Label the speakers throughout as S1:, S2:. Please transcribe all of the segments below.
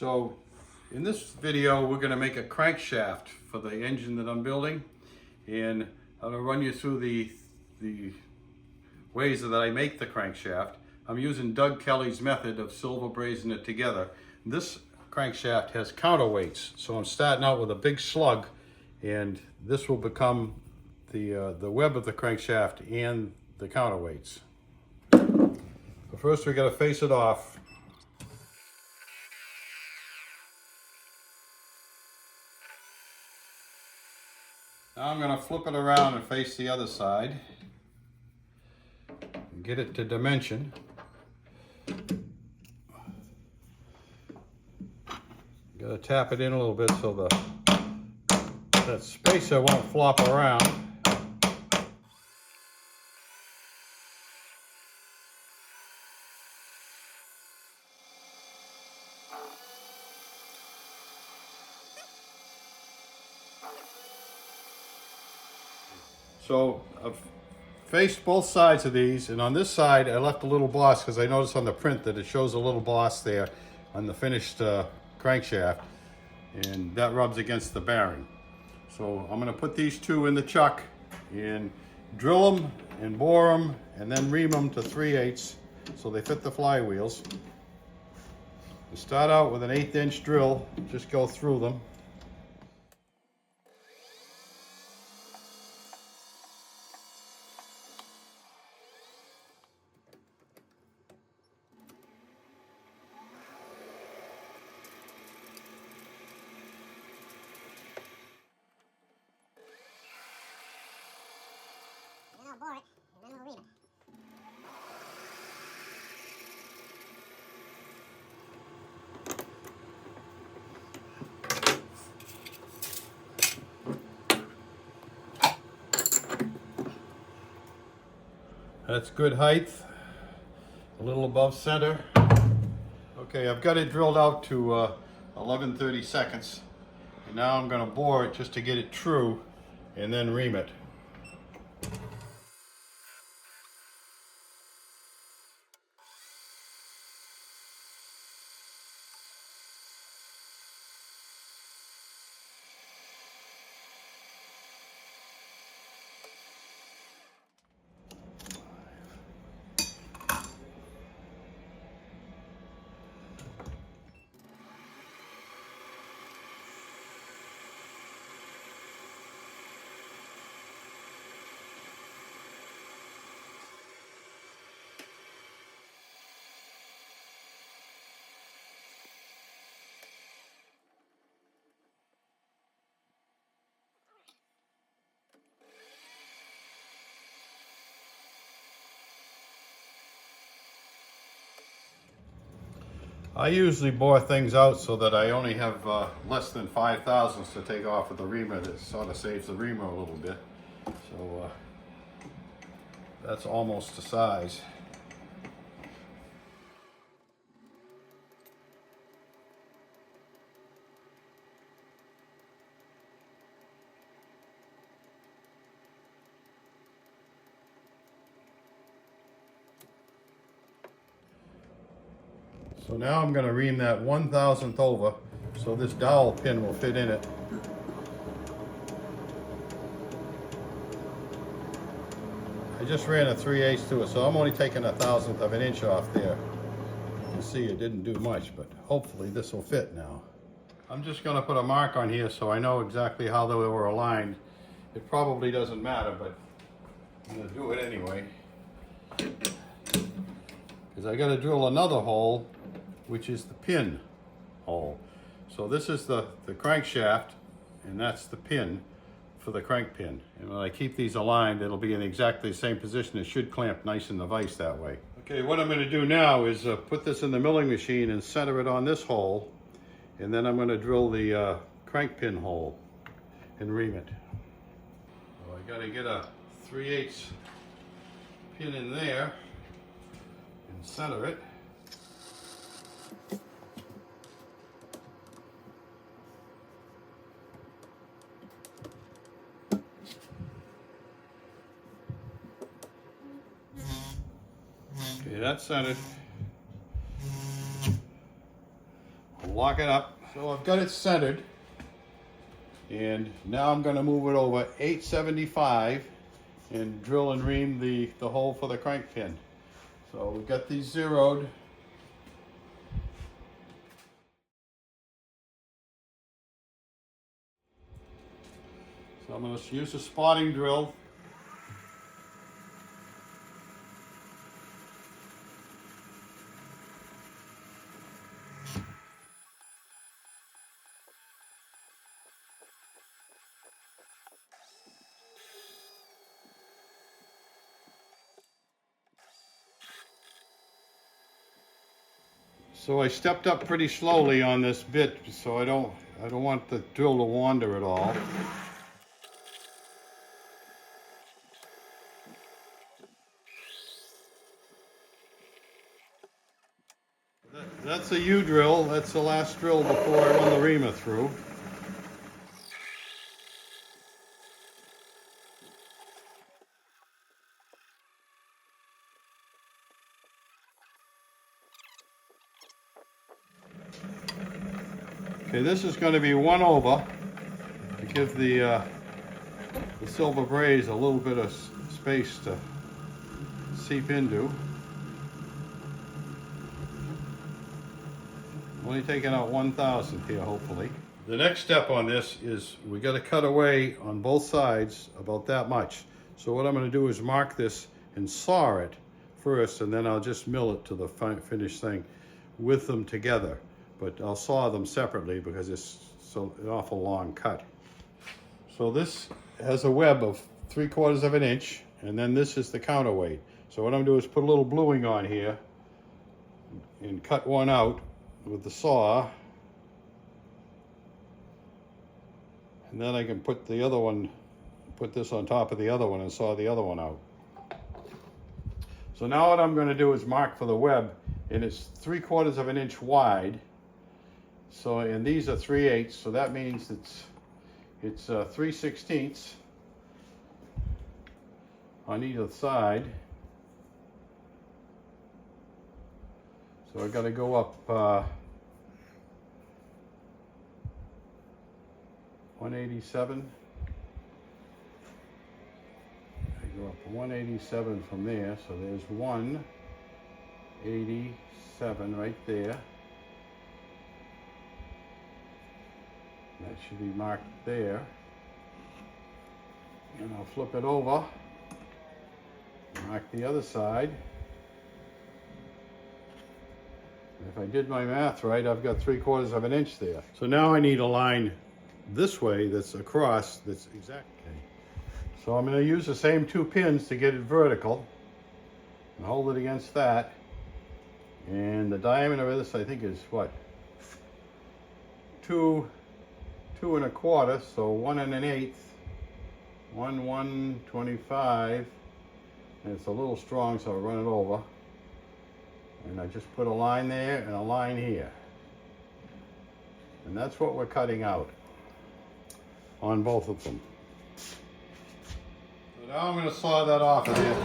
S1: So in this video we're going to make a crankshaft for the engine that I'm building, and I'm going to run you through the ways that I make the crankshaft. I'm using Doug Kelly's method of silver brazing it together. This crankshaft has counterweights, so I'm starting out with a big slug, and this will become the web of the crankshaft and the counterweights. But first we got to face it off. Now I'm going to flip it around and face the other side and get it to dimension. Got to tap it in a little bit so that spacer won't flop around. So I've faced both sides of these, and on this side I left a little boss because I noticed on the print that it shows a little boss there on the finished crankshaft, and that rubs against the bearing. So I'm going to put these two in the chuck and drill them and bore them and then ream them to 3/8 so they fit the flywheels. You start out with an 1/8 inch drill, just go through them.
S2: Bore it, and then we'll ream it.
S1: That's good height, a little above center. Okay, I've got it drilled out to 11/32, and now I'm going to bore it just to get it true and then ream it. I usually bore things out so that I only have less than 5 thousandths to take off with the reamer. That sort of saves the reamer a little bit. So that's almost the size. So now I'm going to ream that 1/1000th over so this dowel pin will fit in it. I just ran a 3/8 to it, so I'm only taking 1/1000th of an inch off there. You can see it didn't do much, but hopefully this will fit now. I'm just going to put a mark on here so I know exactly how they were aligned. It probably doesn't matter, but I'm going to do it anyway. Because I got to drill another hole, which is the pin hole. So this is the crankshaft, and that's the pin for the crank pin. And when I keep these aligned, it'll be in exactly the same position. It should clamp nice in the vise that way. Okay, what I'm going to do now is put this in the milling machine and center it on this hole, and then I'm going to drill the crank pin hole and ream it. So I got to get a 3/8 pin in there and center it. Okay, that's centered. lock it up. So I've got it centered, and now I'm going to move it over 875 and drill and ream the hole for the crank pin. So we've got these zeroed. So I'm going to use a spotting drill. So I stepped up pretty slowly on this bit, so I don't want the drill to wander at all. That's a U drill. That's the last drill before I run the reamer through. Okay, this is going to be 1 over to give the silver braze a little bit of space to seep into. Only taking out 1,000 here, hopefully. The next step on this is we got to cut away on both sides about that much. So what I'm going to do is mark this and saw it first, and then I'll just mill it to the finished thing with them together. But I'll saw them separately because it's so an awful long cut. So this has a web of 3/4 of an inch, and then this is the counterweight. So what I'm doing is put a little bluing on here and cut one out with the saw, and then I can put the other one, put this on top of the other one and saw the other one out. So now what I'm going to do is mark for the web, and it's 3/4 of an inch wide. So, and these are 3/8, so that means it's 3/16 on either side. So I got to go up 187. I go up 187 from there, so there's 187 right there. That should be marked there. And I'll flip it over, mark the other side. If I did my math right, I've got 3/4 of an inch there. So now I need a line this way that's across, that's exact. Okay. So I'm going to use the same 2 pins to get it vertical and hold it against that. And the diameter of this, I think, is what? 2 1/4, so 1 1/8, 1/125, and it's a little strong, so I'll run it over. And I just put a line there and a line here. And that's what we're cutting out on both of them. So now I'm going to saw that off of there.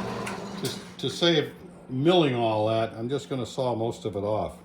S1: Just to save milling all that, I'm just going to saw most of it off.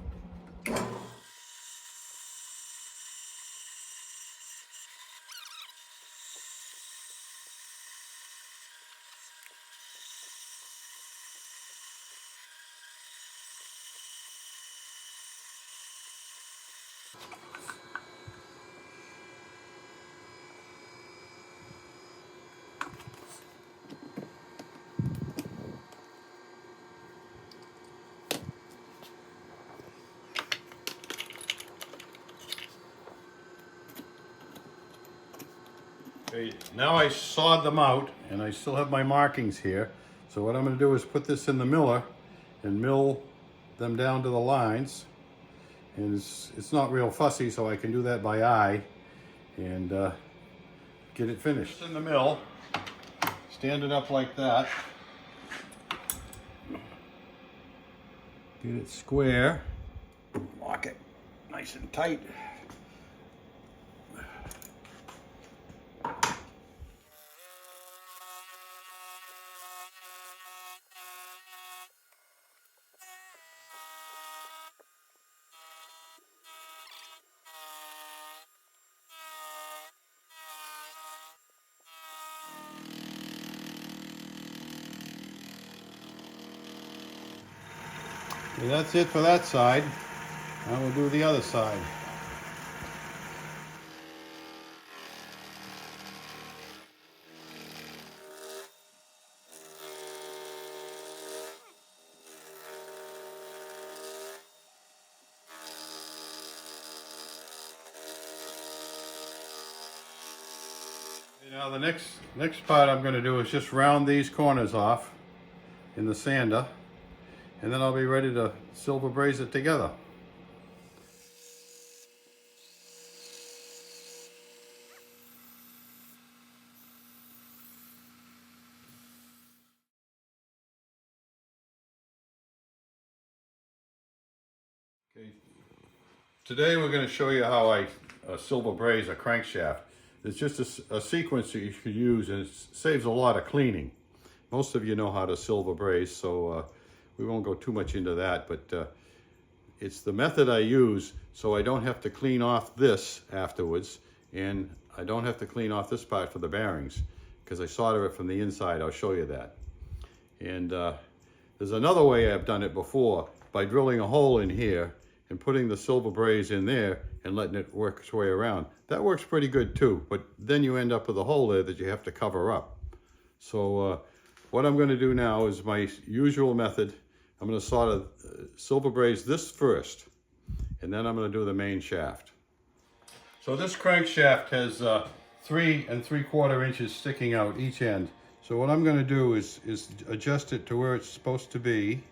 S1: Okay, now I sawed them out, and I still have my markings here. So what I'm going to do is put this in the miller and mill them down to the lines. And it's not real fussy, so I can do that by eye and get it finished. In the mill, stand it up like that. Get it square. Lock it nice and tight. Okay, that's it for that side. Now we'll do the other side. Now the next part I'm going to do is just round these corners off in the sander, and then I'll be ready to silver braze it together. Okay. Today we're going to show you how I silver braze a crankshaft. It's just a sequence that you could use, and it saves a lot of cleaning. Most of you know how to silver braze, so we won't go too much into that, but it's the method I use so I don't have to clean off this afterwards, and I don't have to clean off this part for the bearings because I solder it from the inside. I'll show you that. And there's another way I've done it before, by drilling a hole in here and putting the silver braze in there and letting it work its way around. That works pretty good too, but then you end up with a hole there that you have to cover up. So what I'm going to do now is my usual method. I'm going to solder silver braze this first, and then I'm going to do the main shaft. So this crankshaft has 3 3/4 inches sticking out each end. So what I'm going to do is adjust it to where it's supposed to be.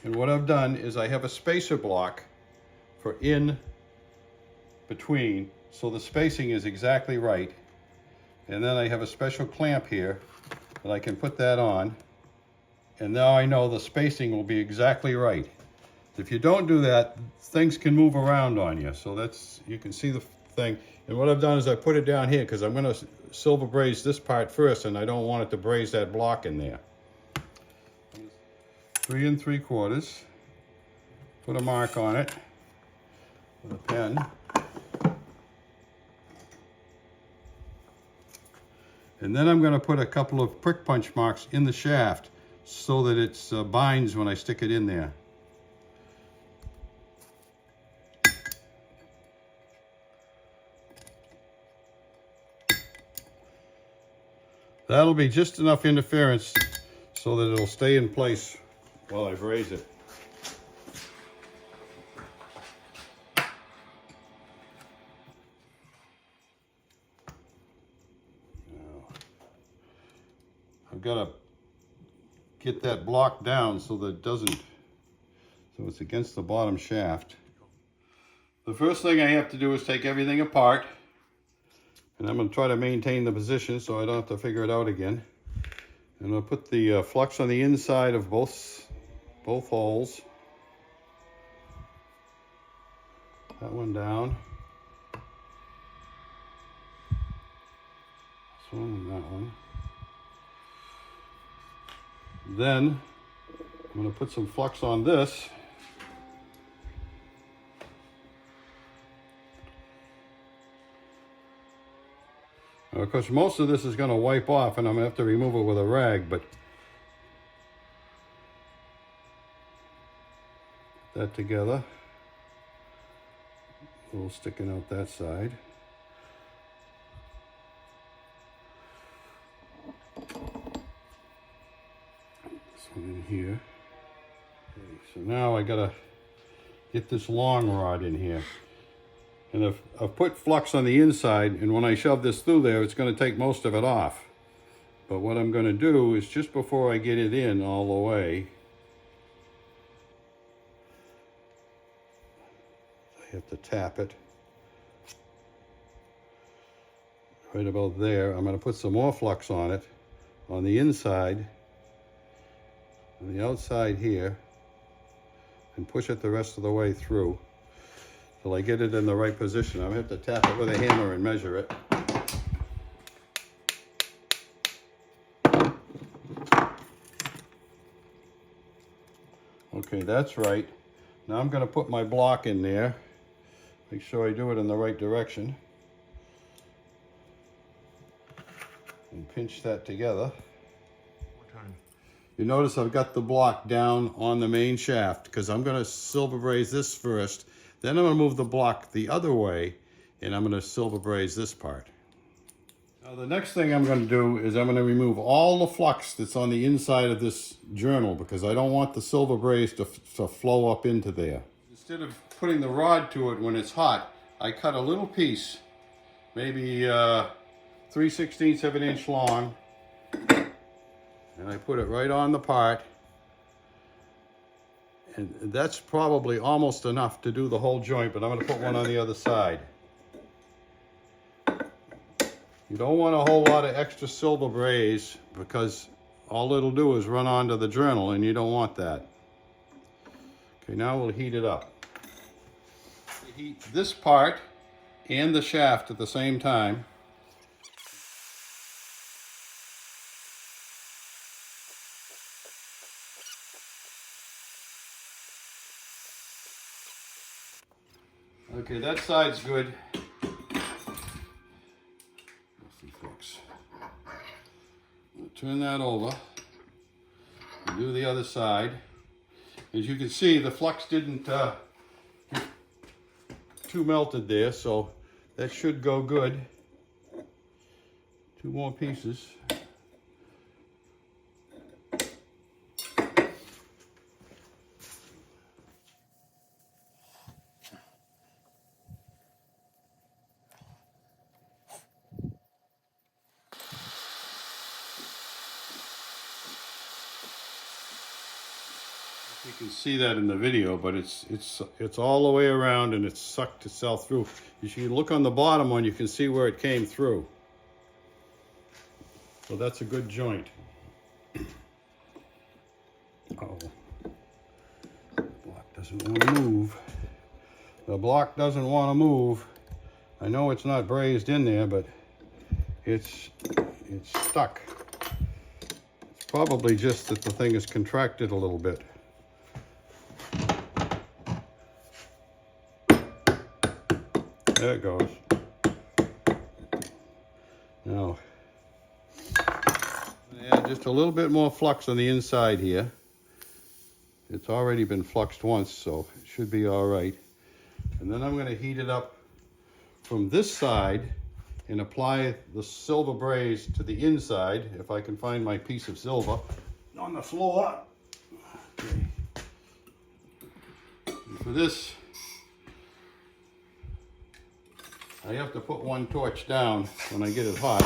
S1: And what I've done is I have a spacer block for in between, so the spacing is exactly right. And then I have a special clamp here that I can put that on. And now I know the spacing will be exactly right. If you don't do that, things can move around on you. So that's, you can see the thing. And what I've done is I put it down here because I'm going to silver braze this part first, and I don't want it to braze that block in there. 3 3/4. Put a mark on it with a pen. And then I'm going to put a couple of prick punch marks in the shaft so that it binds when I stick it in there. That'll be just enough interference so that it'll stay in place while I braze it. Now, I've got to get that block down so that it doesn't, so it's against the bottom shaft. The first thing I have to do is take everything apart, and I'm going to try to maintain the position so I don't have to figure it out again. And I'll put the flux on the inside of both holes. That one down. This one and that one. Then I'm going to put some flux on this. Now, of course, most of this is going to wipe off, and I'm going to have to remove it with a rag, but that together. A little sticking out that side. This one in here. Okay, so now I gotta get this long rod in here. And I've put flux on the inside, and when I shove this through there, it's going to take most of it off. But what I'm going to do is, just before I get it in all the way, I have to tap it. Right about there. I'm going to put some more flux on it, on the inside, on the outside here, and push it the rest of the way through till I get it in the right position. I'm going to have to tap it with a hammer and measure it. Okay, that's right. Now I'm going to put my block in there. Make sure I do it in the right direction. And pinch that together. You notice I've got the block down on the main shaft because I'm going to silver braze this first. Then I'm going to move the block the other way and I'm going to silver braze this part. Now the next thing I'm going to do is I'm going to remove all the flux that's on the inside of this journal because I don't want the silver braze to flow up into there. Instead of putting the rod to it when it's hot, I cut a little piece, maybe 3/16 of an inch long, and I put it right on the part. And that's probably almost enough to do the whole joint, but I'm going to put one on the other side. You don't want a whole lot of extra silver braze because all it'll do is run onto the journal and you don't want that. Okay, now we'll heat it up. Heat this part and the shaft at the same time. Okay, that side's good. Turn that over. Do the other side. As you can see, the flux didn't get too melted there, so that should go good. 2 more pieces. You can see that in the video, but it's all the way around and it's sucked itself through. If you look on the bottom one, you can see where it came through. So that's a good joint. Oh, the block doesn't want to move. The block doesn't want to move. I know it's not brazed in there, but it's stuck. It's probably just that the thing is contracted a little bit. There it goes. Now, add just a little bit more flux on the inside here. It's already been fluxed once, so it should be all right. And then I'm going to heat it up from this side and apply the silver braze to the inside, if I can find my piece of silver on the floor. Okay. And for this, I have to put one torch down when I get it hot.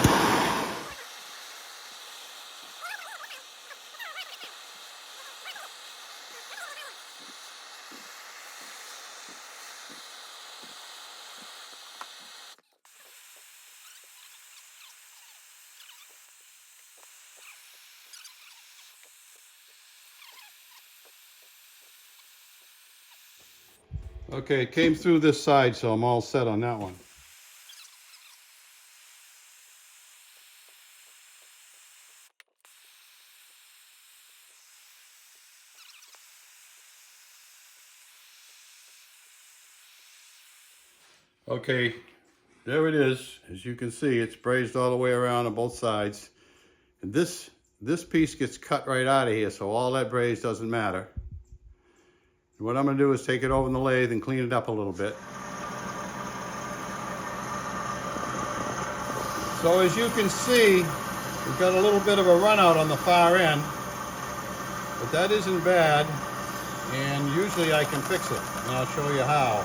S1: Okay, it came through this side, so I'm all set on that one. Okay, there it is. As you can see, it's brazed all the way around on both sides. And this piece gets cut right out of here, so all that braze doesn't matter. And what I'm going to do is take it over in the lathe and clean it up a little bit. So as you can see, we've got a little bit of a run out on the far end, but that isn't bad, and usually I can fix it, and I'll show you how.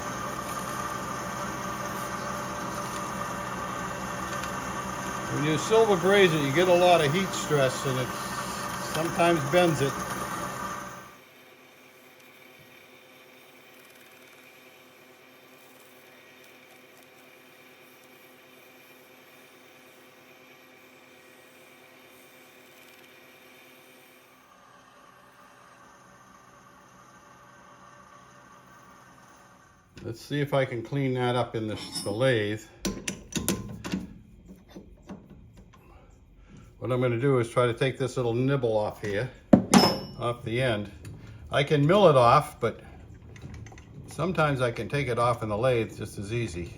S1: When you silver braze it, you get a lot of heat stress, and it sometimes bends it. Let's see if I can clean that up in the lathe. What I'm going to do is try to take this little nibble off here, off the end. I can mill it off, but sometimes I can take it off in the lathe just as easy.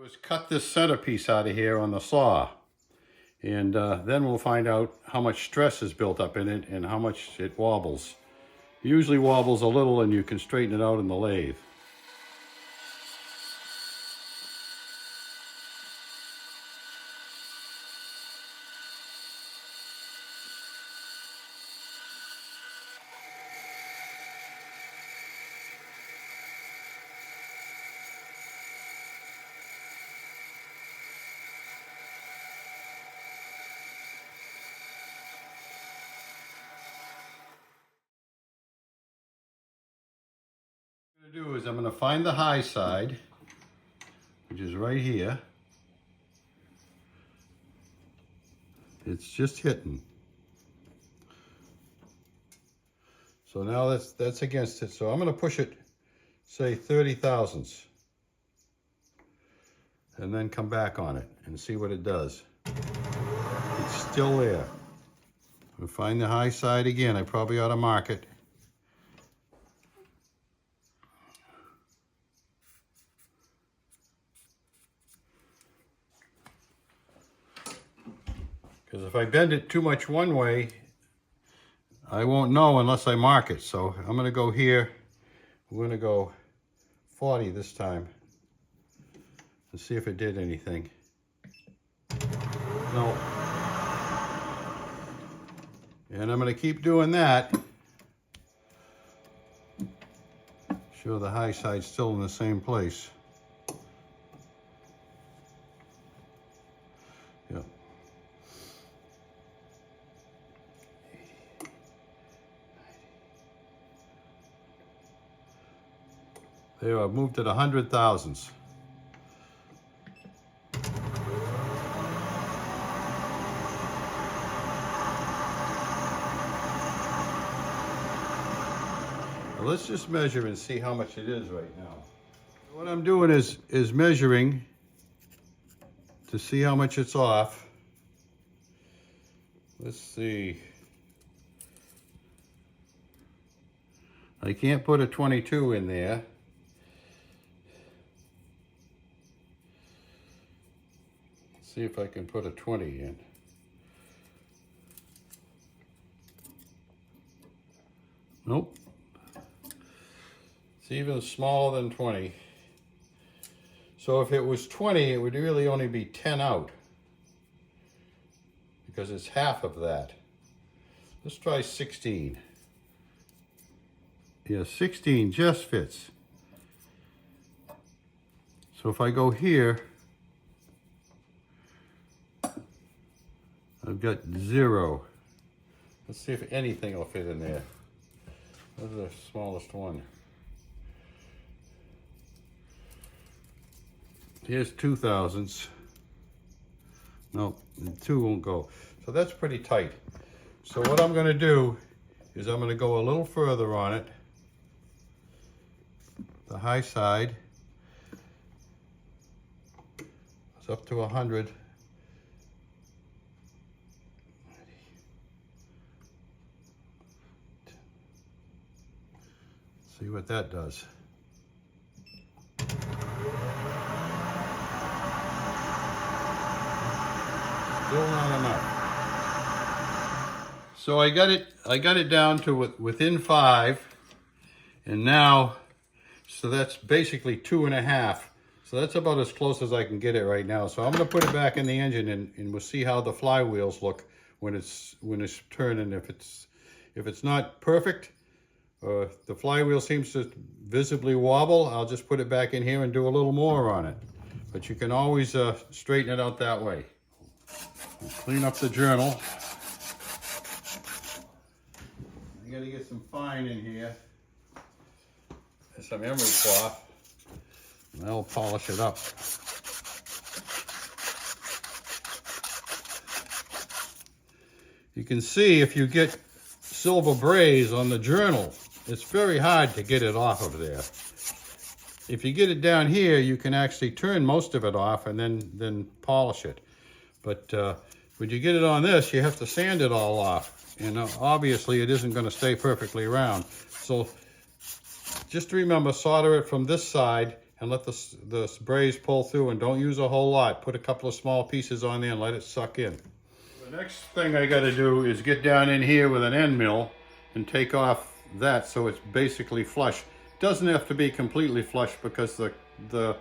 S1: is cut this centerpiece out of here on the saw, and then we'll find out how much stress is built up in it and how much it wobbles. It usually wobbles a little, and you can straighten it out in the lathe. What I'm going to do is I'm going to find the high side, which is right here. It's just hitting. So now that's against it. So I'm going to push it, say 30 thousandths, and then come back on it and see what it does. It's still there. We'll find the high side again. I probably ought to mark it. Because if I bend it too much one way, I won't know unless I mark it. So I'm going to go here. We're going to go 40 this time and see if it did anything. No. And I'm going to keep doing that. Sure the high side's still in the same place. Yep. There, I've moved it 100 thousandths. Well, let's just measure and see how much it is right now. What I'm doing is measuring to see how much it's off. Let's see. I can't put a 22 in there. See if I can put a 20 in. Nope. It's even smaller than 20. So if it was 20, it would really only be 10 out, because it's half of that. Let's try 16. Yeah, 16 just fits. So if I go here, I've got 0. Let's see if anything will fit in there. That's the smallest one. Here's 2 thousandths. Nope, 2 won't go. So that's pretty tight. So what I'm going to do is I'm going to go a little further on it. The high side is up to 100. See what that does. Still not enough. So I got it down to within 5, and now, so that's basically 2.5. So that's about as close as I can get it right now. So I'm going to put it back in the engine, and we'll see how the flywheels look when it's turning. If it's not perfect, the flywheel seems to visibly wobble, I'll just put it back in here and do a little more on it. But you can always straighten it out that way. Clean up the journal. I gotta get some fine in here. And some emery cloth. And that'll polish it up. You can see if you get silver braze on the journal, it's very hard to get it off of there. If you get it down here, you can actually turn most of it off and then polish it. But when you get it on this, you have to sand it all off. And obviously it isn't going to stay perfectly round. So just remember, solder it from this side, and let the braze pull through, and don't use a whole lot. Put a couple of small pieces on there and let it suck in. The next thing I got to do is get down in here with an end mill and take off that so it's basically flush. It doesn't have to be completely flush because the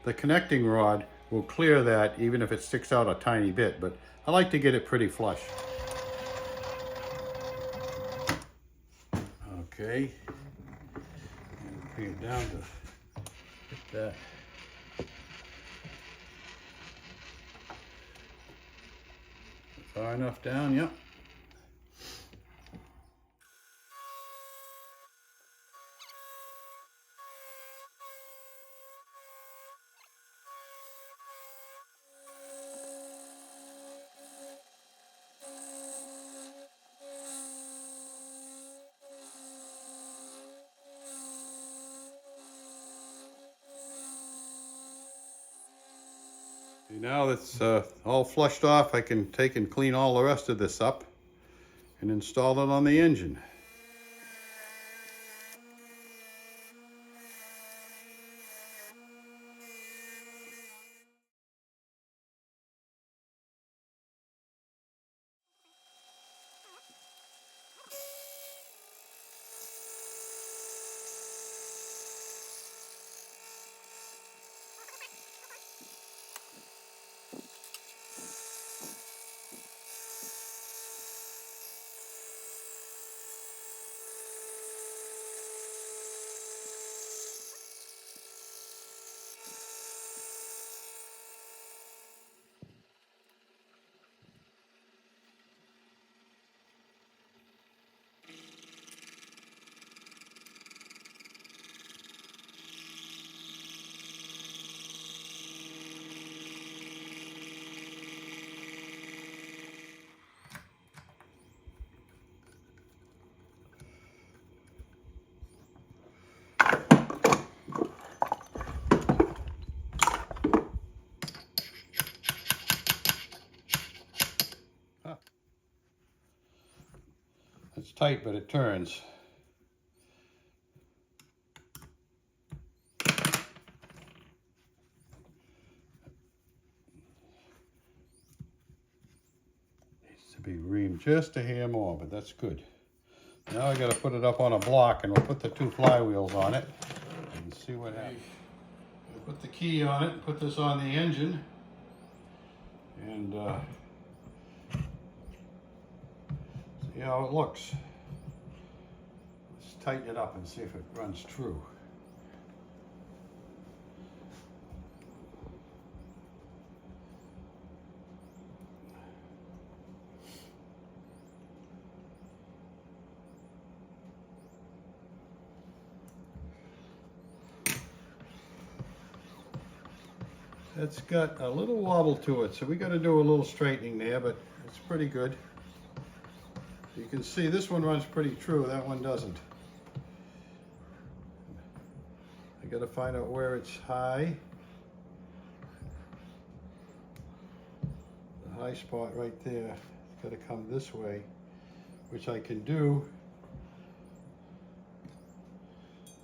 S1: connecting rod will clear that even if it sticks out a tiny bit, but I like to get it pretty flush. Okay, and bring it down to get that. Far enough down, yep. Now that's all flushed off, I can take and clean all the rest of this up and install it on the engine. It's tight, but it turns. Needs to be reamed just a hair more, but that's good. Now I got to put it up on a block, and we'll put the two flywheels on it and see what happens. Put the key on it, put this on the engine, and see how it looks. Let's tighten it up and see if it runs true. It's got a little wobble to it, so we got to do a little straightening there, but it's pretty good. You can see this one runs pretty true, that one doesn't. I got to find out where it's high. The high spot right there, it's got to come this way, which I can do. It's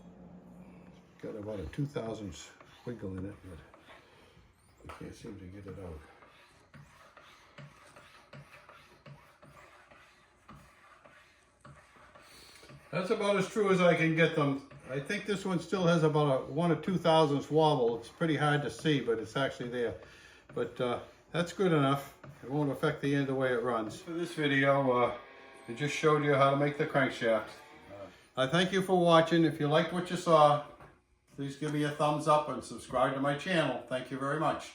S1: got about a 2/1000 wiggle in it, but I can't seem to get it out. That's about as true as I can get them. I think this one still has about a 1 or 2/1000 wobble. It's pretty hard to see, but it's actually there. But that's good enough. It won't affect the end the way it runs. For this video, I just showed you how to make the crankshaft. I thank you for watching. If you liked what you saw, please give me a thumbs up and subscribe to my channel. Thank you very much.